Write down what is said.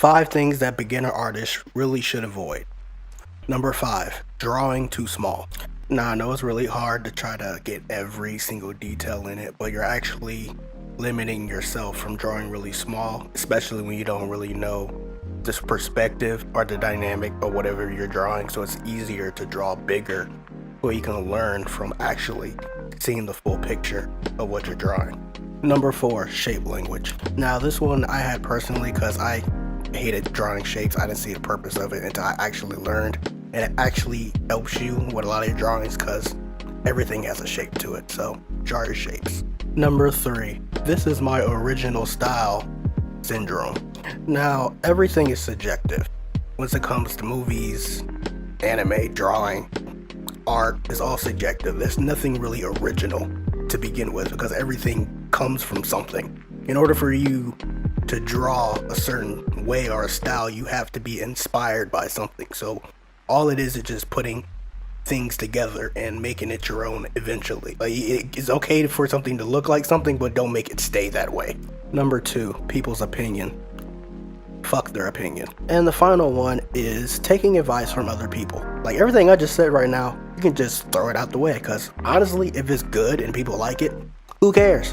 5 things that beginner artists really should avoid. Number 5, drawing too small. Now I know it's really hard to try to get every single detail in it, but you're actually limiting yourself from drawing really small, especially when you don't really know this perspective or the dynamic or whatever you're drawing. So it's easier to draw bigger where you can learn from actually seeing the full picture of what you're drawing. Number 4, shape language. Now this one I had personally because I hated drawing shapes. I didn't see the purpose of it until I actually learned, and it actually helps you with a lot of your drawings because everything has a shape to it, so draw your shapes. Number 3, this is my original style syndrome. Now everything is subjective when it comes to movies, anime, drawing, art is all subjective. There's nothing really original to begin with because everything comes from something. In order for you to draw a certain way or a style, you have to be inspired by something. So all it is just putting things together and making it your own eventually. Like, it's okay for something to look like something, but don't make it stay that way. Number 2, people's opinion. Fuck their opinion. And the final one is taking advice from other people. Like everything I just said right now, you can just throw it out the way because honestly, if it's good and people like it, who cares?